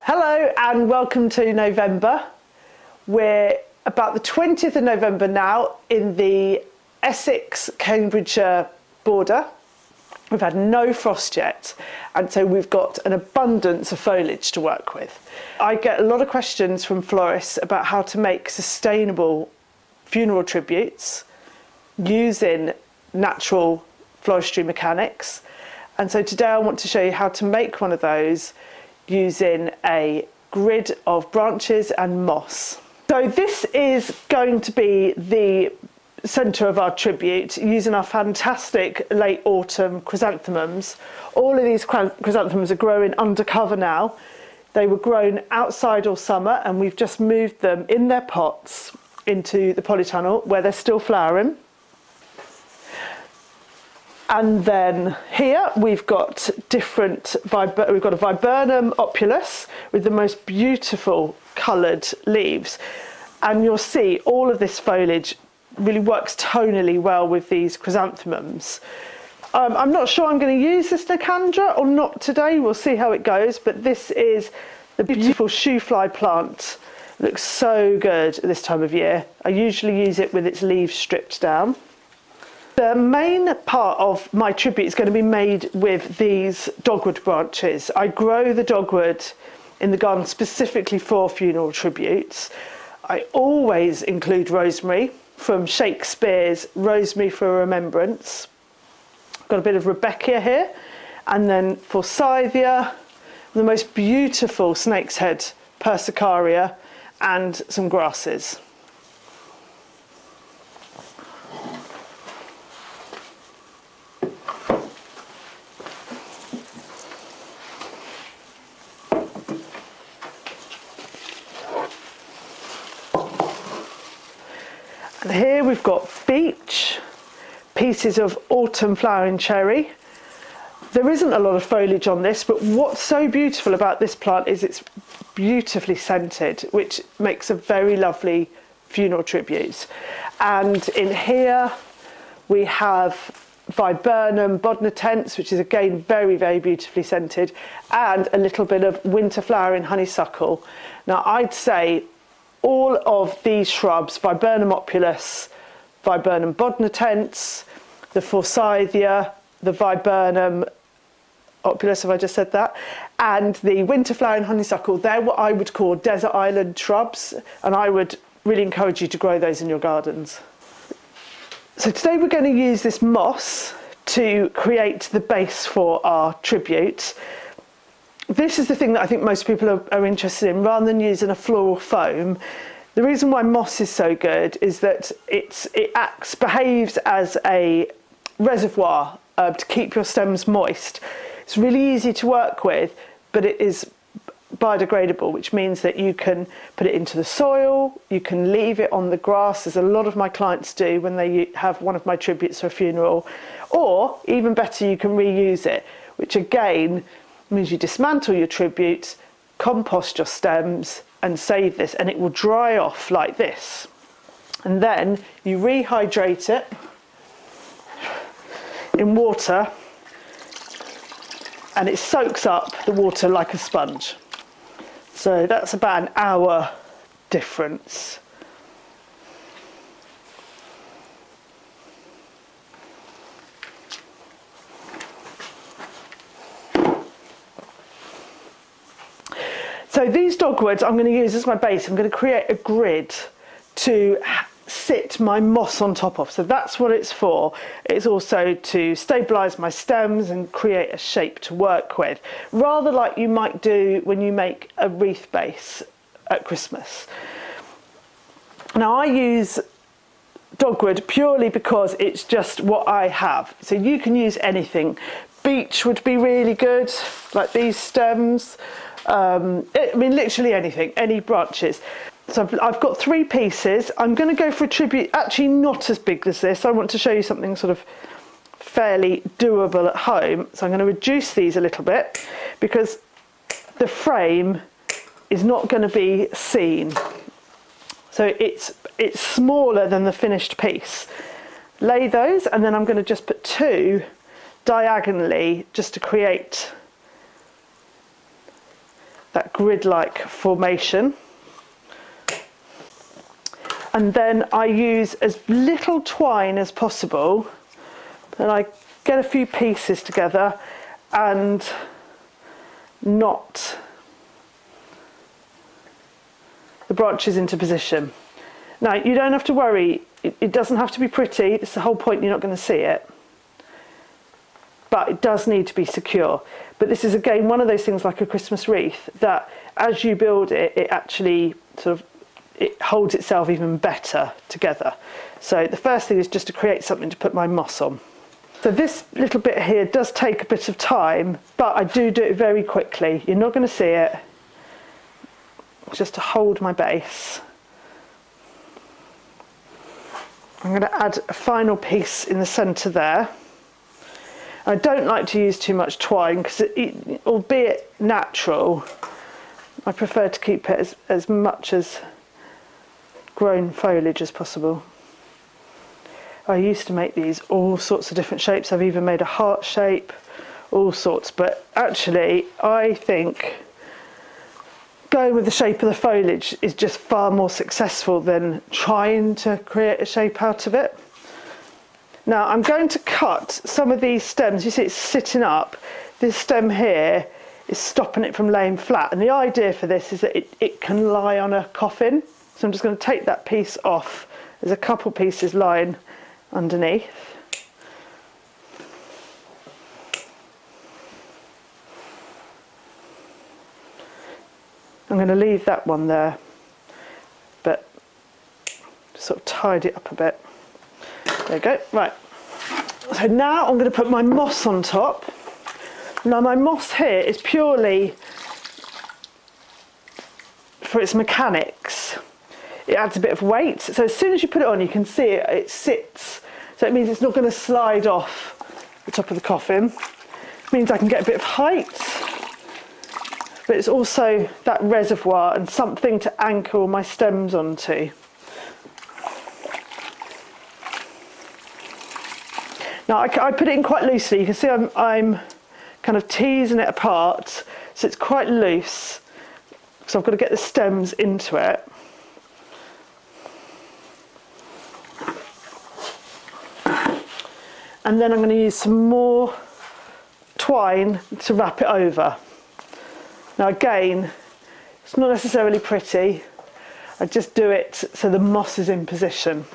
Hello and welcome to November. We're about the 20th of November now in the Essex-Cambridgeshire border. We've had no frost yet, and so we've got an abundance of foliage to work with. I get a lot of questions from florists about how to make sustainable funeral tributes using natural floristry mechanics. And so today I want to show you how to make one of those using a grid of branches and moss. So this is going to be the centre of our tribute, using our fantastic late autumn chrysanthemums. All of these chrysanthemums are growing undercover now. They were grown outside all summer, and we've just moved them in their pots into the polytunnel where they're still flowering. And then here we've got we've got a viburnum opulus with the most beautiful coloured leaves, and you'll see all of this foliage really works tonally well with these chrysanthemums. I'm not sure I'm going to use this Nicandra or not today, we'll see how it goes, but this is the beautiful shoe fly plant. It looks so good at this time of year. I usually use it with its leaves stripped down. The main part of my tribute is going to be made with these dogwood branches. I grow the dogwood in the garden specifically for funeral tributes. I always include rosemary from Shakespeare's Rosemary for Remembrance. I've got a bit of Rebecca here, and then forsythia, the most beautiful snake's head persicaria, and some grasses. And here we've got beech, pieces of autumn flowering cherry. There isn't a lot of foliage on this, but what's so beautiful about this plant is it's beautifully scented, which makes a very lovely funeral tribute. And in here we have viburnum bodnitens, which is again very, very beautifully scented, and a little bit of winter flowering honeysuckle. Now I'd say all of these shrubs, viburnum opulus, viburnum bodnitens, the forsythia, the viburnum opulus, have I just said that, and the winter flowering honeysuckle, they're what I would call desert island shrubs, and I would really encourage you to grow those in your gardens. So today we're going to use this moss to create the base for our tribute. This is the thing that I think most people are interested in, rather than using a floral foam. The reason why moss is so good is that it behaves as a reservoir to keep your stems moist. It's really easy to work with, but it is biodegradable, which means that you can put it into the soil, you can leave it on the grass, as a lot of my clients do when they have one of my tributes for a funeral, or even better, you can reuse it, which again means you dismantle your tribute, compost your stems and save this, and it will dry off like this. And then you rehydrate it in water, and it soaks up the water like a sponge. So that's about an hour difference. So these dogwoods I'm going to use as my base. I'm going to create a grid to sit my moss on top of. So that's what it's for. It's also to stabilise my stems and create a shape to work with, rather like you might do when you make a wreath base at Christmas. Now I use dogwood purely because it's just what I have. So you can use anything. Beech would be really good, like these stems. I mean, literally anything, any branches. So I've got 3 pieces. I'm going to go for a tribute, actually not as big as this. I want to show you something sort of fairly doable at home. So I'm going to reduce these a little bit because the frame is not going to be seen. So it's smaller than the finished piece. Lay those, and then I'm going to just put 2 diagonally just to create that grid-like formation. And then I use as little twine as possible, and I get a few pieces together and knot the branches into position. Now, you don't have to worry, it doesn't have to be pretty, it's the whole point, you're not going to see it. But it does need to be secure. But this is again one of those things like a Christmas wreath that as you build it, it actually sort of it holds itself even better together. So the first thing is just to create something to put my moss on. So this little bit here does take a bit of time, but I do it very quickly. You're not going to see it. Just to hold my base. I'm going to add a final piece in the centre there. I don't like to use too much twine because, albeit natural, I prefer to keep it as much as grown foliage as possible. I used to make these all sorts of different shapes. I've even made a heart shape, all sorts, but actually I think going with the shape of the foliage is just far more successful than trying to create a shape out of it. Now I'm going to cut some of these stems. You see it's sitting up. This stem here is stopping it from laying flat, and the idea for this is that it can lie on a coffin. So I'm just going to take that piece off. There's a couple pieces lying underneath. I'm going to leave that one there, but just sort of tidy it up a bit. There you go. Right. So now I'm going to put my moss on top. Now my moss here is purely for its mechanics. It adds a bit of weight. So as soon as you put it on, you can see it sits. So it means it's not going to slide off the top of the coffin. It means I can get a bit of height. But it's also that reservoir and something to anchor all my stems onto. Now I put it in quite loosely. You can see I'm kind of teasing it apart, so it's quite loose. So I've got to get the stems into it. And then I'm going to use some more twine to wrap it over. Now again, it's not necessarily pretty. I just do it so the moss is in position.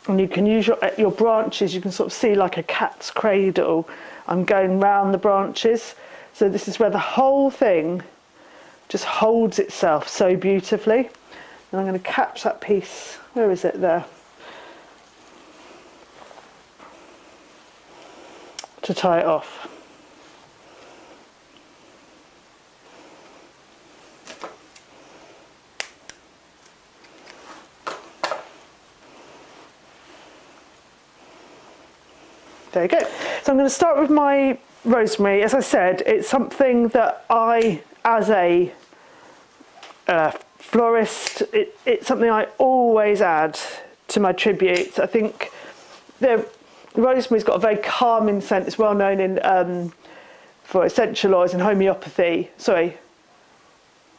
And you can use your branches, you can sort of see like a cat's cradle. I'm going round the branches. So this is where the whole thing just holds itself so beautifully. And I'm going to catch that piece. Where is it there? To tie it off. There you go. So I'm going to start with my rosemary. As I said, it's something that I, as a florist, it's something I always add to my tributes. I think the rosemary's got a very calming scent. It's well known in for essential oils and homeopathy. Sorry,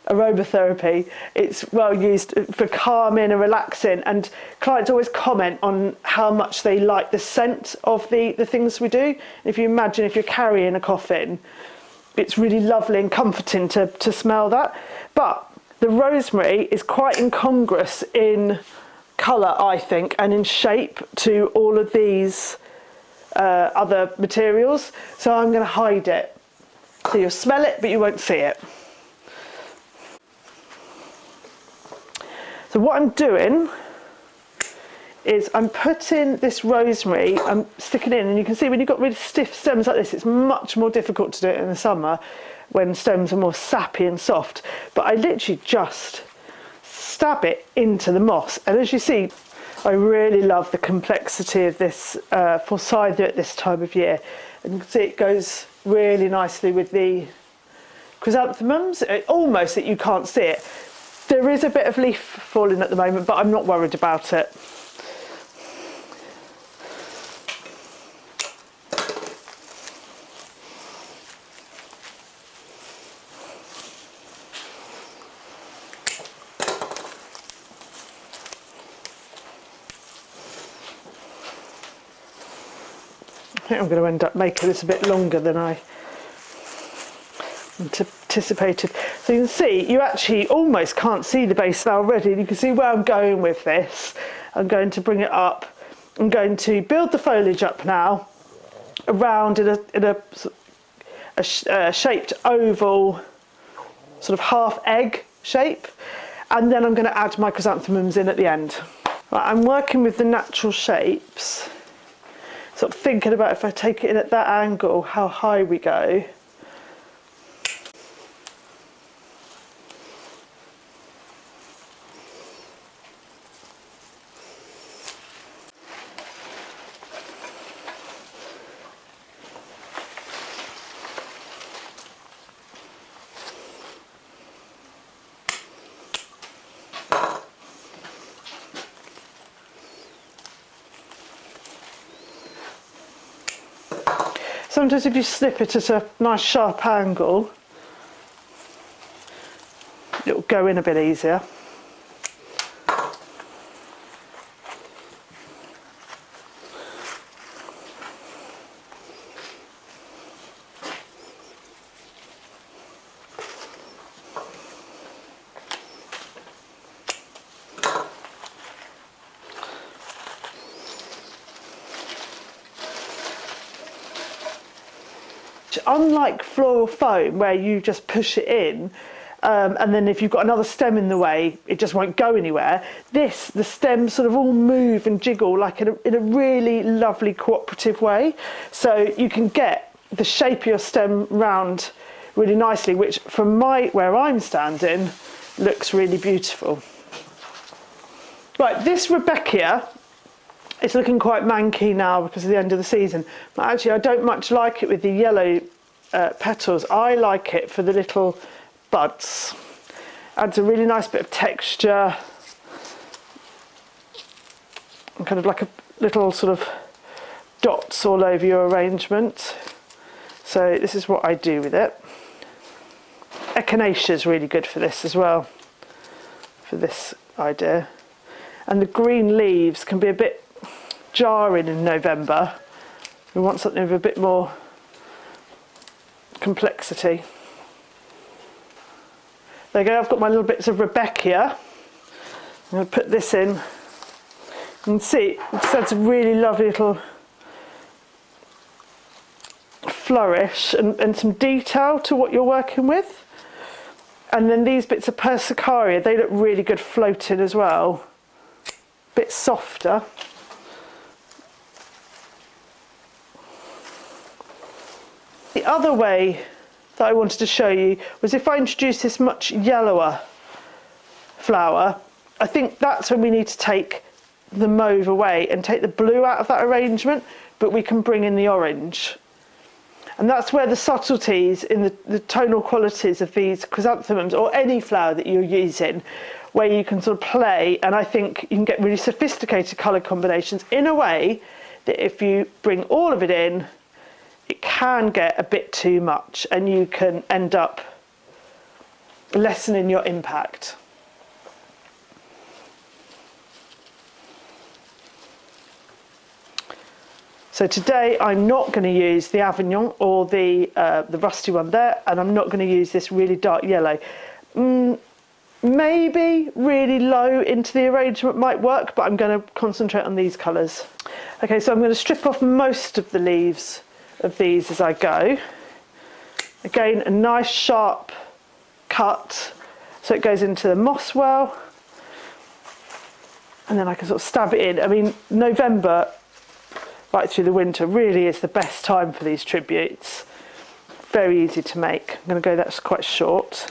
aromatherapy. It's well used for calming and relaxing, and clients always comment on how much they like the scent of the things we do. If you imagine if you're carrying a coffin, it's really lovely and comforting to smell that. But the rosemary is quite incongruous in colour, I think, and in shape to all of these other materials, so I'm going to hide it. So you'll smell it but you won't see it. So what I'm doing is I'm putting this rosemary, I'm sticking in, and you can see when you've got really stiff stems like this, it's much more difficult to do it in the summer when stems are more sappy and soft. But I literally just stab it into the moss, and as you see, I really love the complexity of this forsythia at this time of year. And you can see it goes really nicely with the chrysanthemums, almost that you can't see it. There is a bit of leaf falling at the moment, but I'm not worried about it. think I'm going to end up making this a bit longer than I anticipated. So you can see, you actually almost can't see the base now already. You can see where I'm going with this. I'm going to bring it up. I'm going to build the foliage up now around in a shaped oval, sort of half egg shape, and then I'm going to add my chrysanthemums in at the end. Right, I'm working with the natural shapes, sort of thinking about if I take it in at that angle, how high we go. Sometimes if you snip it at a nice sharp angle, it'll go in a bit easier. Unlike floral foam, where you just push it in, and then if you've got another stem in the way, it just won't go anywhere. The stems sort of all move and jiggle like in a really lovely cooperative way. So you can get the shape of your stem round really nicely, which from where I'm standing looks really beautiful. Right, this Rebecca, it's looking quite manky now because of the end of the season, but actually I don't much like it with the yellow petals. I like it for the little buds. Adds a really nice bit of texture and kind of like a little sort of dots all over your arrangement. So this is what I do with it. Echinacea is really good for this as well, for this idea. And the green leaves can be a bit jarring in November. We want something with a bit more complexity. There you go, I've got my little bits of Rebecca. I'm going to put this in. You can see it just adds a really lovely little flourish and some detail to what you're working with. And then these bits of Persicaria, they look really good floating as well. Bit softer. The other way that I wanted to show you was if I introduce this much yellower flower, I think that's when we need to take the mauve away and take the blue out of that arrangement, but we can bring in the orange. And that's where the subtleties in the tonal qualities of these chrysanthemums or any flower that you're using, where you can sort of play, and I think you can get really sophisticated colour combinations in a way that if you bring all of it in, it can get a bit too much and you can end up lessening your impact. So today I'm not going to use the Avignon or the rusty one there, and I'm not going to use this really dark yellow. Maybe really low into the arrangement might work, but I'm going to concentrate on these colours. Okay, so I'm going to strip off most of the leaves of these as I go. Again, a nice sharp cut so it goes into the moss well, and then I can sort of stab it in. I mean, November right through the winter really is the best time for these tributes. Very easy to make. I'm going to go that's quite short.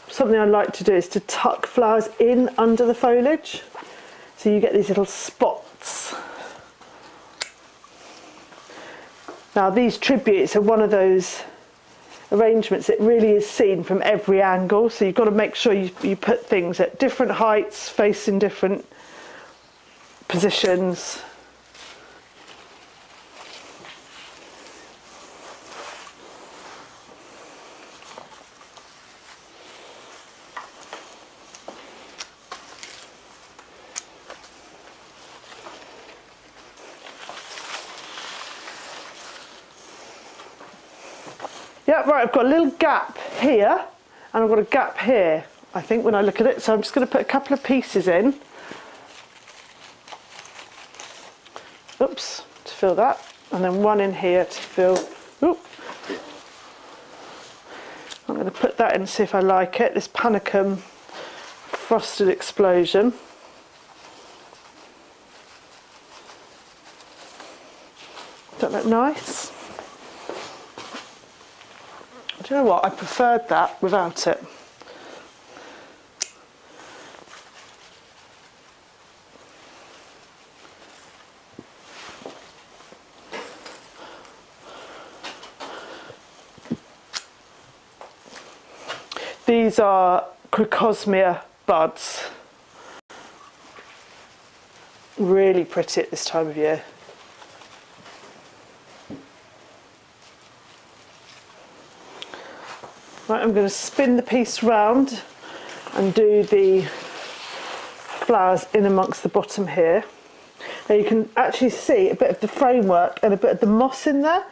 Something I like to do is to tuck flowers in under the foliage, so you get these little spots. Now these tributes are one of those arrangements that really is seen from every angle, so you've got to make sure you put things at different heights, facing different positions. Yeah, right, I've got a little gap here and I've got a gap here, I think, when I look at it. So I'm just going to put a couple of pieces in. Oops, to fill that. And then one in here to fill. Oop. I'm going to put that in and see if I like it. This Panicum Frosted Explosion. Doesn't that look nice? Do you know what? I preferred that without it. These are Crocosmia buds. Really pretty at this time of year. Right, I'm going to spin the piece round and do the flowers in amongst the bottom here. Now you can actually see a bit of the framework and a bit of the moss in there,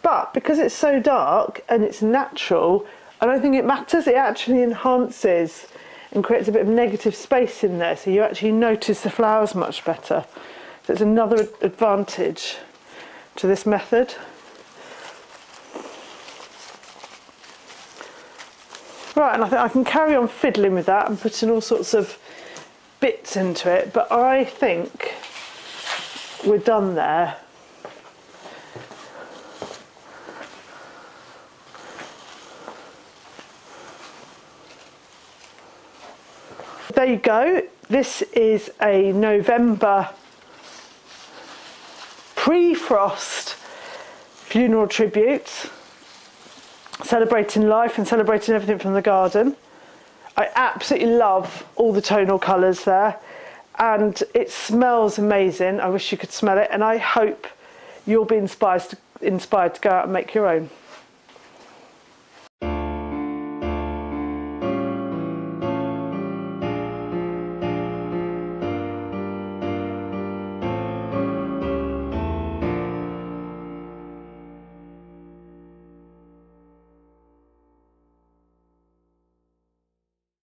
but because it's so dark and it's natural, I don't think it matters. It actually enhances and creates a bit of negative space in there, so you actually notice the flowers much better. So it's another advantage to this method. Right, and I think I can carry on fiddling with that and putting all sorts of bits into it, but I think we're done there. There you go. This is a November pre-frost funeral tribute, celebrating life and celebrating everything from the garden. I absolutely love all the tonal colours there, and it smells amazing. I wish you could smell it, and I hope you'll be inspired to go out and make your own.